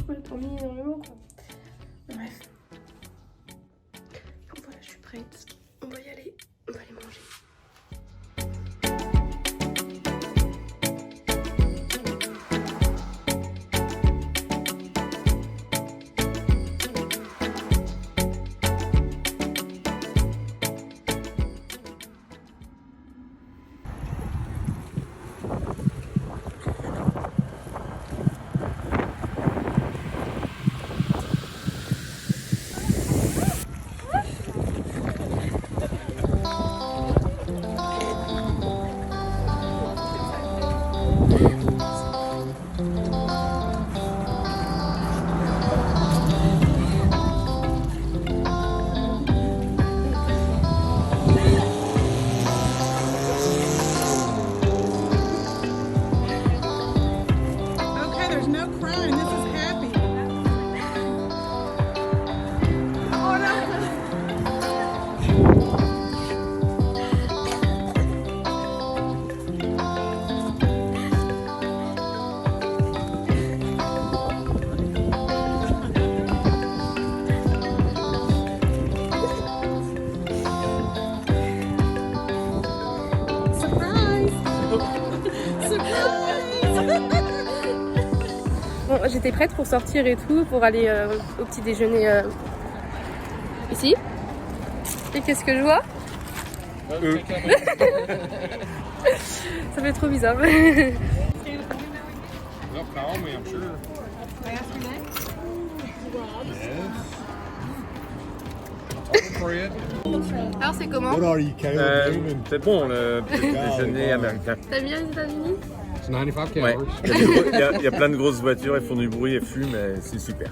je m'attends énormément quoi. Bref. Donc voilà, je suis prête. On va y aller. On va aller manger. Bon, j'étais prête pour sortir et tout, pour aller au petit déjeuner ici. Et qu'est-ce que je vois? Ça fait trop bizarre. Alors c'est comment? C'est bon le petit déjeuner américain. T'as bien les États-Unis? Ouais. Il y a plein de grosses voitures, elles font du bruit et fument, mais c'est super.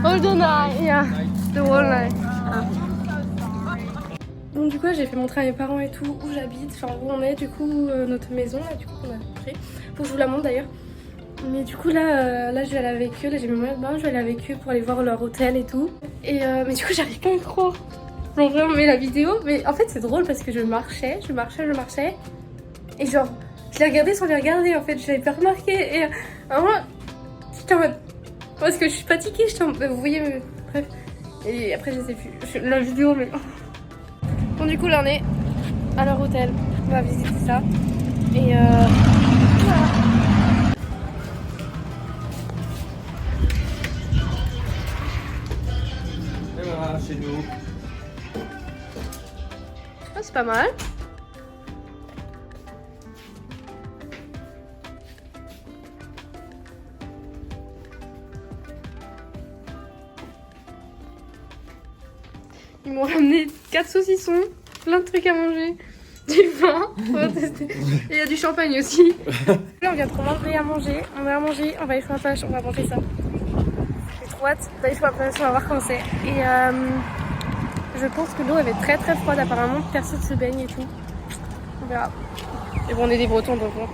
All the night, yeah. The whole night. Ah. Donc du coup j'ai fait montrer à mes parents et tout où j'habite, enfin où on est du coup notre maison là du coup qu'on a pris. Faut que je vous la montre d'ailleurs. Mais du coup là, je vais aller avec eux, là j'ai mes moyens de bain, je vais aller avec eux pour aller voir leur hôtel et tout. Et mais du coup j'arrive pas à y croire. Genre vraiment mais la vidéo, mais en fait c'est drôle parce que je marchais. Et genre je l'ai regardé sans les regarder en fait, je l'avais pas remarqué. Et moi j'étais en mode, parce que je suis fatiguée, vous voyez, mais... bref. Et après je sais plus, la vidéo mais... Bon du coup là on est à leur hôtel, on va visiter ça. Et voilà. Et voilà, chez nous. Ah, c'est pas mal. Ils m'ont ramené 4 saucissons, plein de trucs à manger, du pain, on va tester. Et il y a du champagne aussi. Là on vient de commander à manger, on va manger, on va aller sur la plage, on va manger ça. J'ai trop hâte d'aller sur la plage, on va voir comment c'est. Et je pense que l'eau elle va être très très froide, apparemment personne se baigne et tout. On verra. Et bon on est des Bretons donc bon.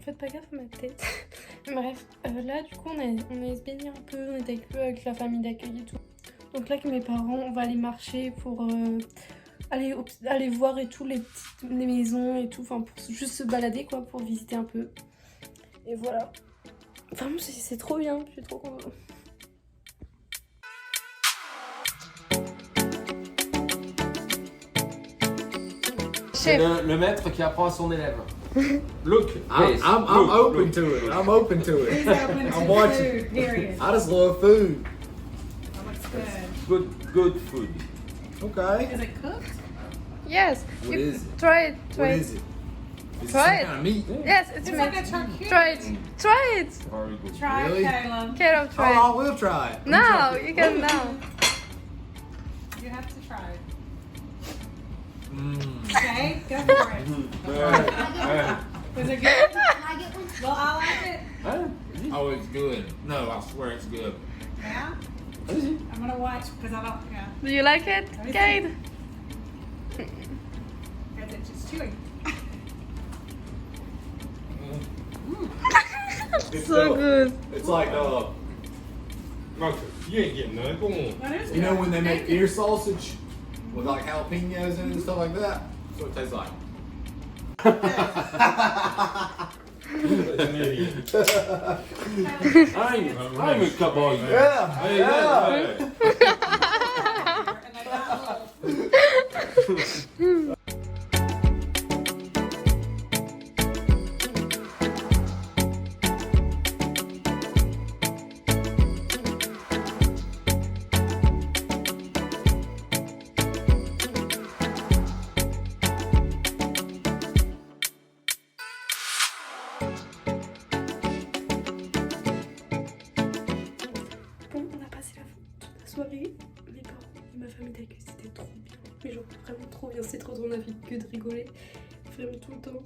Faites pas gaffe à ma tête. Bref, là du coup on est se baigner un peu, on était avec la famille d'accueil et tout. Donc là avec mes parents on va aller marcher pour aller voir et tout les maisons et tout, enfin pour juste se balader quoi, pour visiter un peu. Et voilà. Vraiment c'est trop bien, je suis trop contente. C'est le maître qui apprend à son élève. Look, I'm open to it. I'm open to it. I'm watching. I just love food. good food. Okay. Is it cooked? Yes. What You- is it? Try it. What Try it. is it? Is it Try some it. kind of meat? Yes, it's It's meat. like a charcuterie. Try it. Try it. Try Really? it, Kayla. Caleb, Oh, try I will try it. it. Now, you can now. You have to try it. Mm. Okay, go for it. Was it good? Well, I like it. Oh, it's good. No, I swear it's good. Yeah? I'm gonna watch because I don't, yeah. Do you like it, Kate? Because it's just chewy. So good. It's like Marcus, you ain't getting none. Go on. What is you know it? when they make ear sausage with like jalapenos in it and stuff like that. That's what it tastes like. An idiot. I ain't cut balls. Yeah. Hey, yeah. hey. And they got little. Bon, on a passé toute la soirée. Mes parents et ma famille d'accueil, c'était trop bien. Mais genre vraiment trop bien. C'est trop drôle, on a fait que de rigoler. Vraiment tout le temps.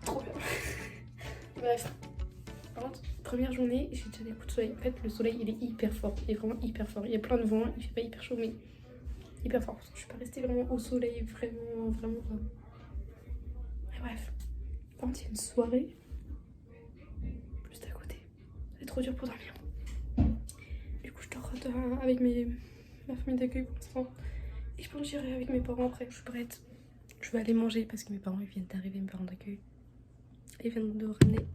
Trop bien. Bref. Par contre, première journée, j'ai déjà des coups de soleil. En fait, le soleil, il est hyper fort. Il est vraiment hyper fort. Il y a plein de vent. Il fait pas hyper chaud, mais hyper fort. Je suis pas restée vraiment au soleil. Vraiment. Mais bref. Par contre, il y a une soirée juste à côté. C'est trop dur pour dormir. Du coup, je dors avec ma famille d'accueil pour l'instant. Et je pense que j'irai avec mes parents après. Je suis prête. Je vais aller manger parce que mes parents ils viennent d'arriver, mes parents d'accueil. Ils viennent de ramener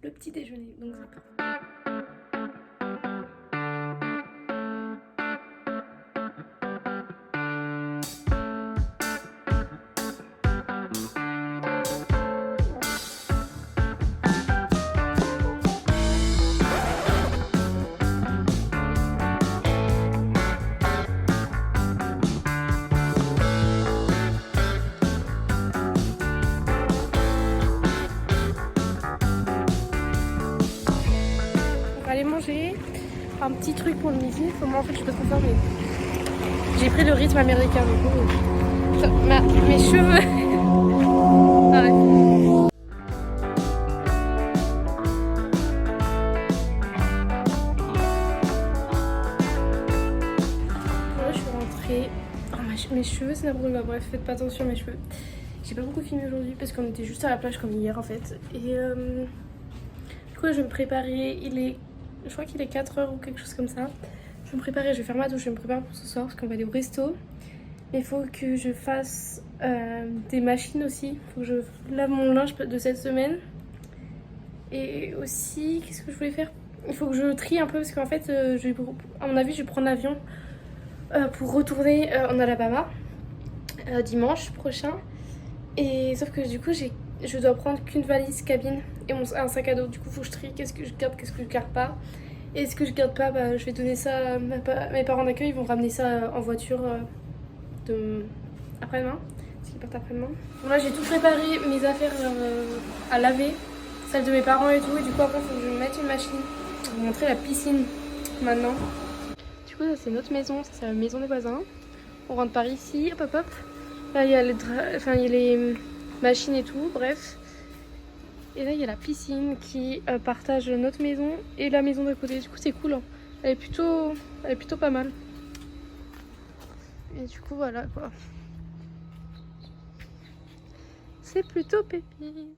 le petit déjeuner. Donc c'est parfait. On va aller manger un petit truc pour le midi. Moi en fait je suis pas trop faim mais j'ai pris le rythme américain du coup. Mes cheveux. Arrête. Là je suis rentrée. Oh, mes cheveux c'est n'importe quoi. Bref, faites pas attention à mes cheveux. J'ai pas beaucoup filmé aujourd'hui parce qu'on était juste à la plage comme hier en fait. Et du coup là, je vais me préparer. Je crois qu'il est 4h ou quelque chose comme ça. Je vais me préparer, je vais faire ma douche, je vais me préparer pour ce soir parce qu'on va aller au resto. Mais il faut que je fasse des machines aussi. Il faut que je lave mon linge de cette semaine. Et aussi, qu'est-ce que je voulais faire? Il faut que je trie un peu parce qu'en fait, à mon avis, je vais prendre l'avion pour retourner en Alabama dimanche prochain. Et sauf que du coup, je dois prendre qu'une valise cabine et un sac à dos. Du coup, faut que je trie qu'est-ce que je garde, qu'est-ce que je garde pas. Et ce que je garde pas, bah, je vais donner ça à mes parents d'accueil. Ils vont ramener ça en voiture après-demain. Parce qu'ils partent après-demain. Bon, là, j'ai tout préparé, mes affaires à laver. Celles de mes parents et tout. Et du coup, après, il faut que je mette une machine. Je vais vous montrer la piscine maintenant. Du coup, ça, c'est notre maison. Ça, c'est la maison des voisins. On rentre par ici. Hop, hop, hop. Là, il y a les machines et tout. Bref. Et là, il y a la piscine qui partage notre maison et la maison d'à côté. Du coup, c'est cool. Hein. Elle est plutôt pas mal. Et du coup, voilà quoi. C'est plutôt pépi.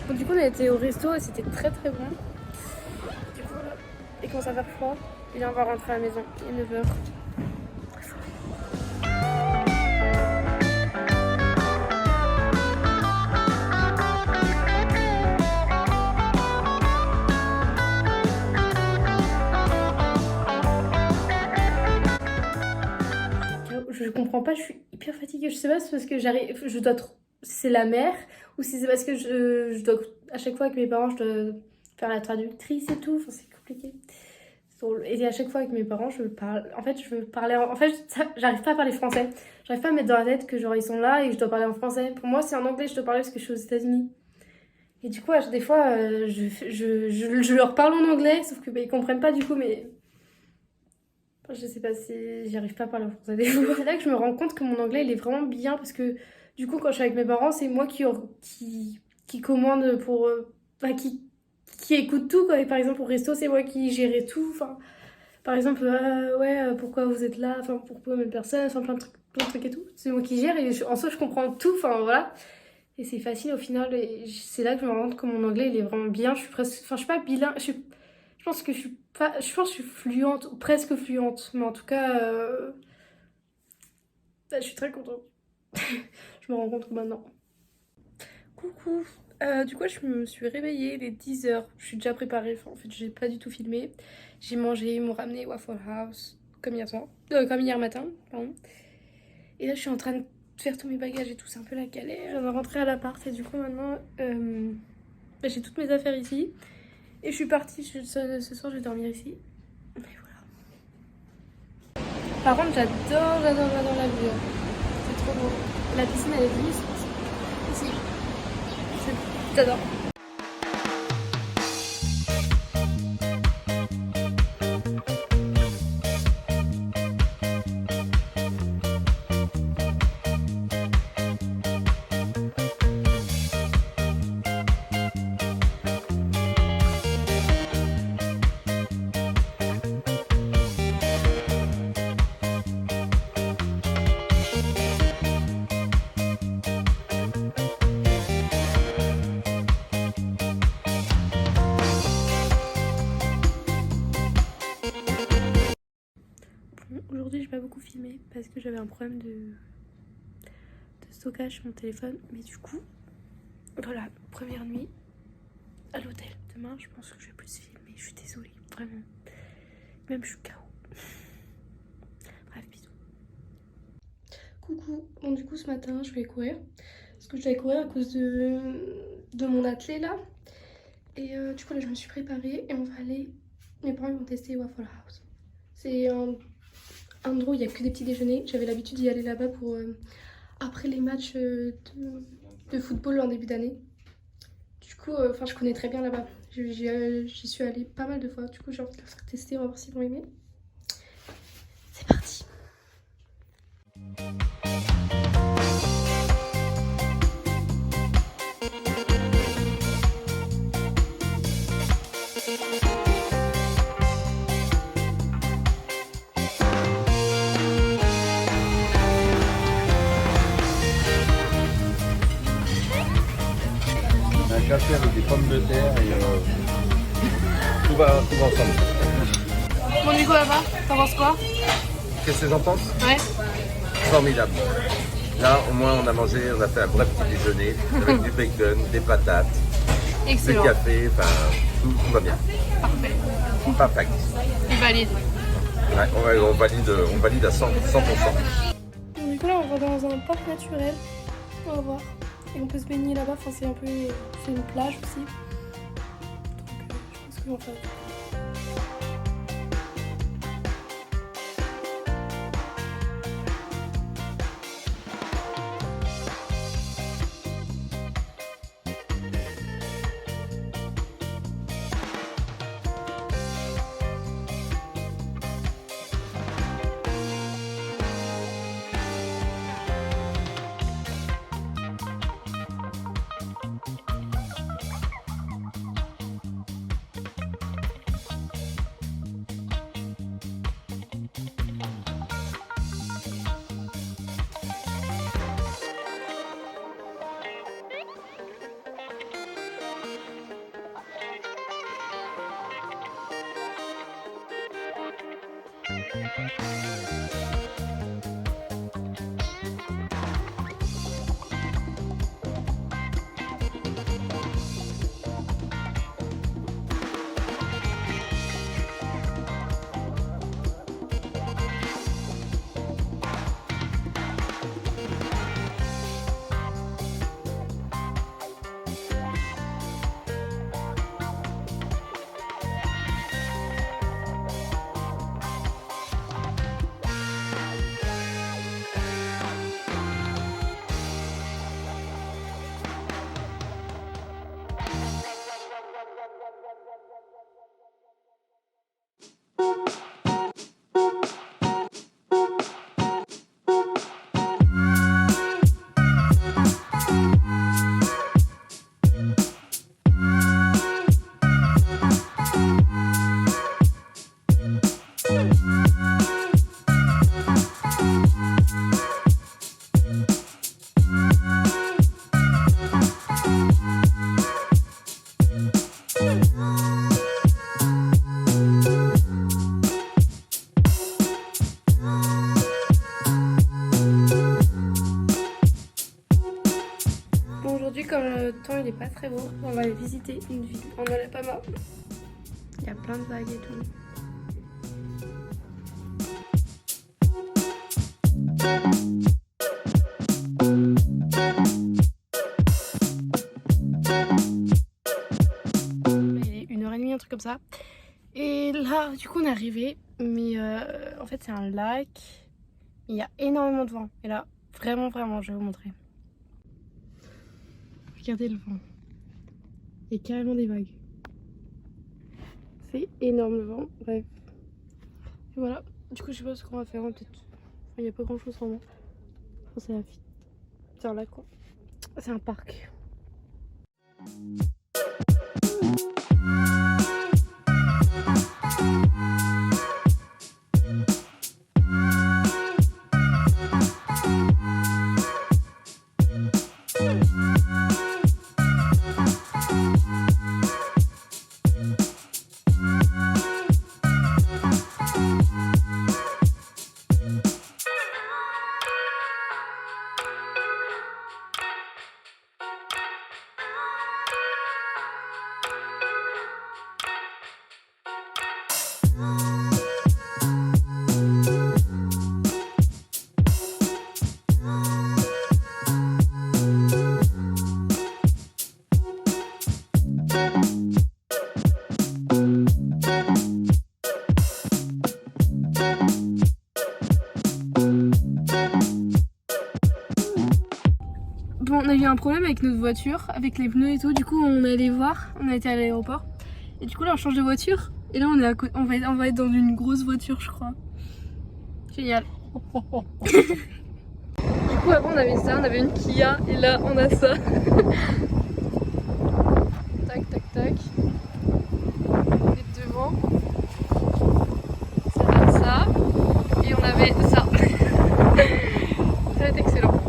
Bon, du coup on a été au resto et c'était très très bon. Du coup, voilà. Et commence à faire froid. Et là on va rentrer à la maison, il est 9h. Je comprends pas, je suis hyper fatiguée. Je sais pas si c'est parce que je dois trop... C'est la mer ou si c'est parce que je dois à chaque fois avec mes parents je dois faire la traductrice et tout. Enfin c'est compliqué. Et à chaque fois avec mes parents je parle. En fait je veux parler. En fait j'arrive pas à parler français. J'arrive pas à mettre dans la tête que genre ils sont là et je dois parler en français. Pour moi c'est en anglais je dois parler parce que je suis aux États-Unis. Et du coup des fois je leur parle en anglais sauf que ils comprennent pas du coup mais. Je sais pas si j'y arrive pas à parler en français des fois. C'est là que je me rends compte que mon anglais il est vraiment bien parce que du coup quand je suis avec mes parents c'est moi qui commande pour... qui écoute tout quoi. Et par exemple au resto c'est moi qui gérais tout. Enfin, par exemple pourquoi vous êtes là, enfin pourquoi même personne, enfin plein de trucs et tout. C'est moi qui gère et en soi je comprends tout, enfin voilà. Et c'est facile au final et c'est là que je me rends compte que mon anglais il est vraiment bien. Je suis presque... Enfin je suis pas bilingue, je pense que je suis fluente, ou presque fluente, mais en tout cas, je suis très contente. Je me rends compte que maintenant. Coucou, du coup je me suis réveillée, il est 10h, je suis déjà préparée, enfin en fait j'ai pas du tout filmé. J'ai mangé, ils m'ont ramené Waffle House, comme hier matin, pardon. Et là je suis en train de faire tous mes bagages et tout, c'est un peu la galère. Je viens de rentrer à l'appart et du coup maintenant, j'ai toutes mes affaires ici. Et je suis partie, ce soir je vais dormir ici. Et voilà. Par contre j'adore la vue. C'est trop beau. La piscine elle est venue ici. J'adore. Aujourd'hui j'ai pas beaucoup filmé parce que j'avais un problème de stockage sur mon téléphone. Mais du coup, voilà, première nuit à l'hôtel. Demain je pense que je vais plus filmer, je suis désolée, vraiment. Même je suis KO. Bref, bisous. Coucou, bon du coup ce matin je vais courir. Parce que je dois courir à cause de mon athlète là. Et du coup là je me suis préparée et on va aller... Mes parents ils vont tester Waffle House. C'est un endroit où il n'y a que des petits déjeuners. J'avais l'habitude d'y aller là-bas pour après les matchs de football en début d'année. Du coup, je connais très bien là-bas. J'y suis allée pas mal de fois. Du coup, j'ai envie de le faire tester. On va voir s'ils vont aimer. C'est parti. Un café avec des pommes de terre et tout va ensemble. Bon, du coup, là-bas, t'en penses quoi? Qu'est-ce que j'en pense? Ouais. Formidable. Là, au moins, on a fait un vrai petit déjeuner avec du bacon, des patates, Excellent. du café, enfin, tout va bien. Parfait. Perfect. Je valide. Ouais, on valide à 100%. Du coup, là, on va dans un parc naturel. On va voir. Et on peut se baigner là-bas. Enfin, c'est une plage aussi. Donc, je pense que j'en ferai. Aujourd'hui, comme le temps il est pas très beau, on va aller visiter une ville en Alabama. Il y a plein de vagues et tout. Il est 1h30, un truc comme ça. Et là, du coup, on est arrivé, mais en fait, c'est un lac. Il y a énormément de vent. Et là, vraiment, je vais vous montrer. Regardez le vent. Il y a carrément des vagues. C'est énorme le vent. Bref. Et voilà. Du coup, je sais pas ce qu'on va faire. Peut-être. Enfin, il n'y a pas grand chose vraiment. Enfin, c'est la vie. C'est un lac quoi. C'est un parc. Bon, on a eu un problème avec notre voiture, avec les pneus et tout. Du coup, on est allé voir, on a été à l'aéroport. Et du coup, là, on change de voiture. Et là, on va être dans une grosse voiture, je crois. Génial. Du coup, avant, on avait ça, on avait une Kia. Et là, on a ça. Tac, tac, tac. Et devant, ça va être ça. Et on avait ça. Ça va être excellent.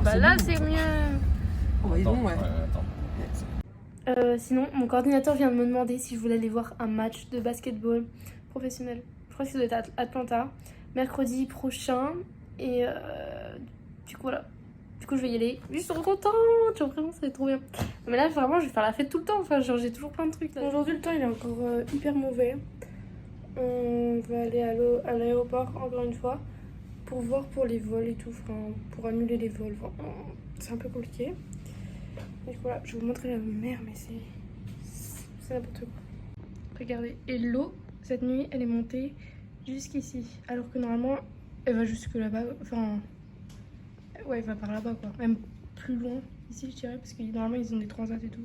Bah là c'est mieux. Sinon mon coordinateur vient de me demander si je voulais aller voir un match de basketball professionnel. Je crois que ça doit être à Atlanta mercredi prochain et du coup voilà. Du coup je vais y aller. Je suis trop contente, j'ai l'impression que ça va être trop bien. Mais là vraiment je vais faire la fête tout le temps. Enfin genre j'ai toujours plein de trucs là. Aujourd'hui le temps il est encore hyper mauvais. On va aller à l'aéroport encore une fois. Pour voir pour les vols et tout, enfin, pour annuler les vols, enfin, c'est un peu compliqué. Et voilà, je vais vous montrer la mer, mais c'est n'importe quoi. Regardez, et l'eau, cette nuit, elle est montée jusqu'ici, alors que normalement, elle va jusque là-bas, enfin, ouais, elle va par là-bas quoi, même plus loin, ici je dirais, parce que normalement ils ont des transats et tout.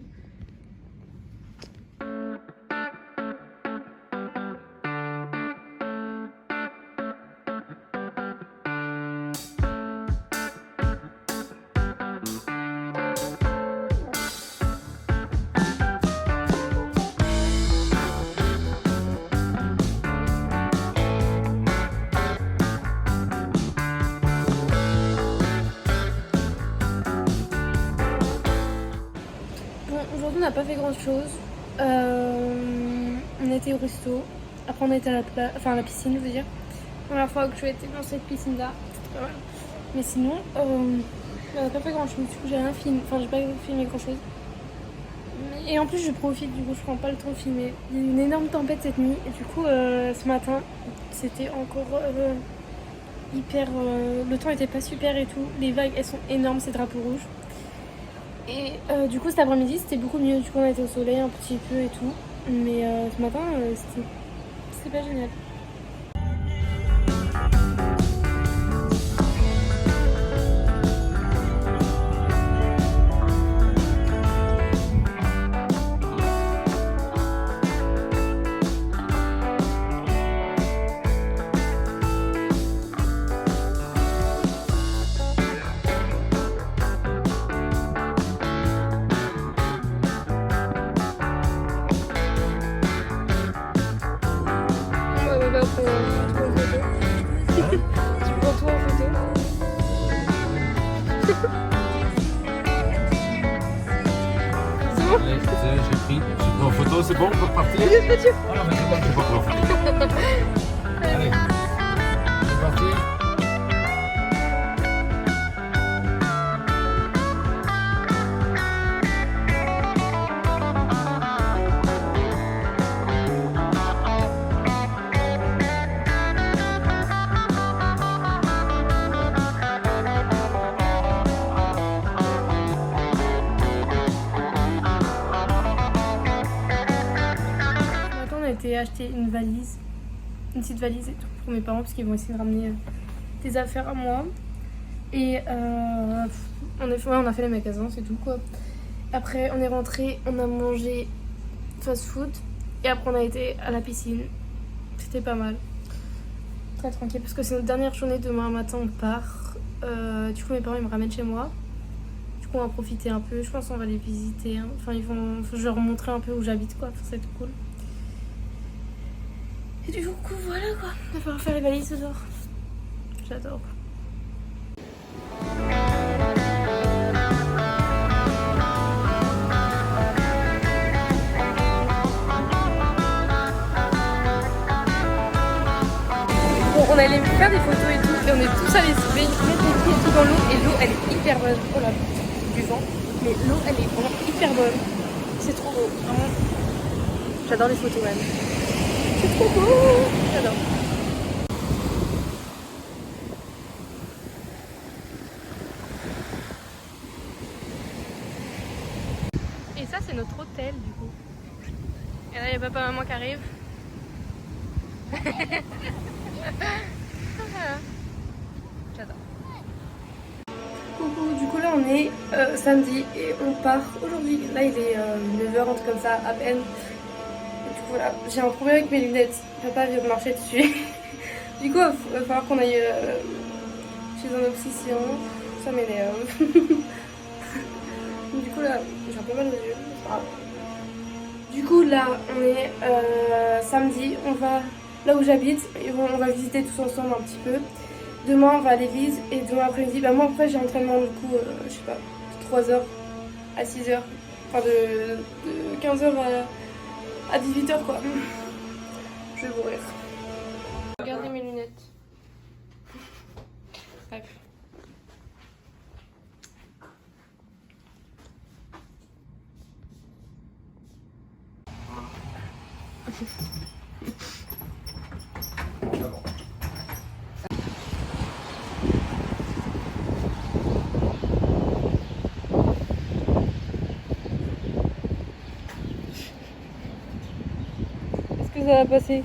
Aujourd'hui on n'a pas fait grand chose. On était au resto. Après on a été à la piscine, je veux dire. La première fois que je été dans cette piscine-là, c'était pas mal. Mais sinon, on n'a pas fait grand-chose. Du coup, j'ai rien filmé. Enfin, j'ai pas filmé grand-chose. Et en plus, je profite. Du coup, je prends pas le temps de filmer. Il y a eu une énorme tempête cette nuit. Et du coup, ce matin, c'était encore hyper. Le temps était pas super et tout. Les vagues, elles sont énormes, ces drapeaux rouges. Et du coup, cet après-midi, c'était beaucoup mieux. Du coup, on a été au soleil un petit peu et tout. Mais ce matin, c'était pas génial. J'ai pris en photo, c'est bon, on peut partir. Ah non, mais c'est bon, je vais pas prendre. Allez, c'est parti. Acheter une valise, une petite valise et tout pour mes parents parce qu'ils vont essayer de ramener des affaires à moi. Et on a fait les magasins, c'est tout quoi. Après on est rentré, on a mangé fast food et après on a été à la piscine. C'était pas mal, très tranquille parce que c'est notre dernière journée. Demain matin on part. Du coup mes parents ils me ramènent chez moi. Du coup on va profiter un peu. Je pense qu'on va les visiter. Hein. Enfin je vais leur montrer un peu où j'habite quoi. Ça va être cool. Et du coup, voilà quoi, on va falloir faire les valises ce soir. J'adore. Bon, on allait faire des photos et tout, et on est tous allés se mettre les pieds et tout dans l'eau, et l'eau elle est hyper bonne. Oh là, du vent, mais l'eau elle est vraiment hyper bonne. C'est trop beau, vraiment. J'adore les photos même. C'est trop beau, j'adore. Et ça c'est notre hôtel du coup. Et là il y a papa et maman qui arrivent. J'adore. Coucou, du coup là on est samedi et on part aujourd'hui. Là il est 9h, un truc comme ça à peine. Voilà, j'ai un problème avec mes lunettes. Papa vient de marcher dessus. Du coup, il va falloir qu'on aille chez un opticien. Ça m'énerve. Du coup, là, j'ai un peu mal aux yeux. Du coup, là, on est samedi. On va là où j'habite. Et on va visiter tous ensemble un petit peu. Demain, on va à l'église. Et demain après-midi, bah, moi, après, j'ai entraînement du coup, je sais pas, de 3h à 6h. Enfin, de 15h à 18h quoi. Je vais mourir. Regardez mes lunettes. Bref. Est-ce que ça va passer?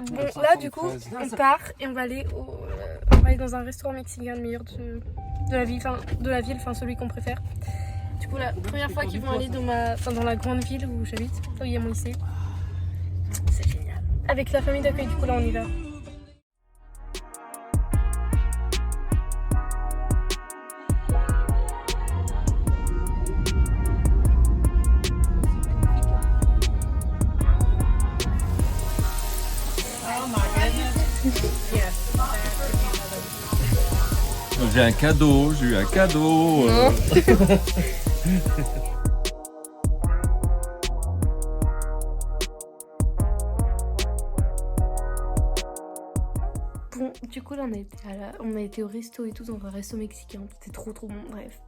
Bon, là du coup, on part et on va aller dans un restaurant mexicain, le meilleur de la ville, enfin celui qu'on préfère. Du coup, la première fois qu'ils vont aller dans la grande ville où j'habite, là où il y a mon lycée. C'est génial. Avec la famille d'accueil, du coup là on y va. J'ai un cadeau, j'ai eu un cadeau. Bon, du coup là on a été au resto et tout, dans un resto mexicain, c'était trop bon, bref.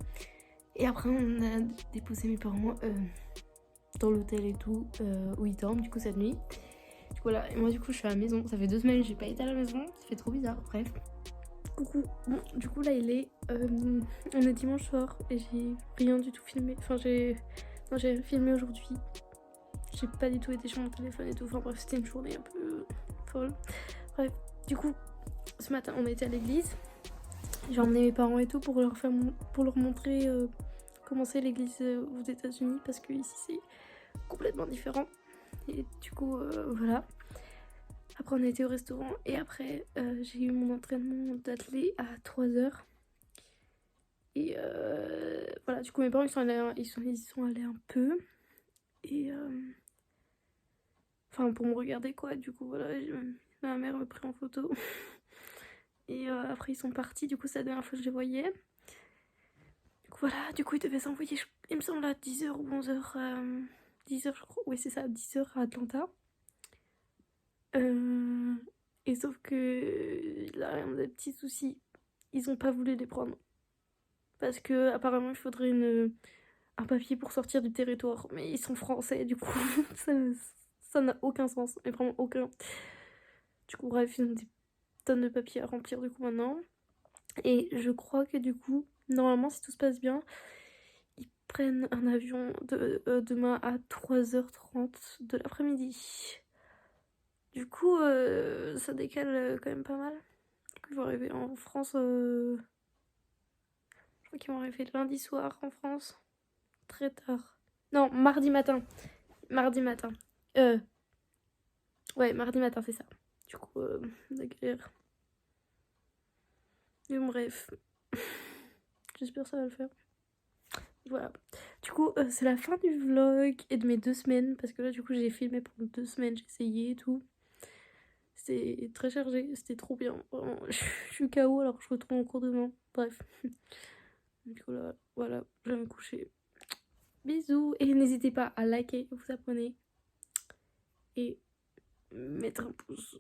Et après on a déposé mes parents dans l'hôtel et tout, où ils dorment du coup cette nuit. Du coup voilà, et moi du coup je suis à la maison, ça fait 2 semaines que j'ai pas été à la maison, ça fait trop bizarre, bref. Coucou, bon du coup là on est dimanche soir et j'ai rien du tout filmé, enfin j'ai filmé aujourd'hui. J'ai pas du tout été sur mon téléphone et tout, enfin bref c'était une journée un peu folle. Bref, du coup ce matin on était à l'église, j'ai emmené mes parents et tout pour leur montrer comment c'est l'église aux États-Unis parce que ici c'est complètement différent. Et du coup voilà. Après on a été au restaurant et après j'ai eu mon entraînement d'athlète à 3h. Et voilà, du coup mes parents ils sont allés un peu. Et enfin pour me regarder quoi, du coup voilà, ma mère me prit en photo. Et après ils sont partis, du coup c'est la dernière fois que je les voyais. Du coup voilà, du coup ils devaient s'envoyer, il me semble à 10h ou 11h, 10h je crois, oui c'est ça, 10h à Atlanta. Et sauf que là on a des petits soucis, ils ont pas voulu les prendre. Parce que apparemment il faudrait un papier pour sortir du territoire, mais ils sont français du coup ça n'a aucun sens, mais vraiment aucun. Du coup bref, ils ont des tonnes de papiers à remplir du coup maintenant. Et je crois que du coup, normalement si tout se passe bien, ils prennent un avion demain à 3h30 de l'après-midi. Du coup, ça décale quand même pas mal. Ils vont arriver en France, je crois qu'ils vont arriver lundi soir en France. Très tard. Non, mardi matin. Ouais, mardi matin, c'est ça. Du coup, la galère. Mais bon, bref. J'espère que ça va le faire. Voilà. Du coup, c'est la fin du vlog et de mes 2 semaines. Parce que là, du coup, j'ai filmé pendant 2 semaines. J'ai essayé et tout. C'était très chargé. C'était trop bien. Vraiment, je suis KO alors que je retourne en cours demain. Bref. Du coup, là, voilà. Je vais me coucher. Bisous. Et n'hésitez pas à liker, vous abonner. Et mettre un pouce.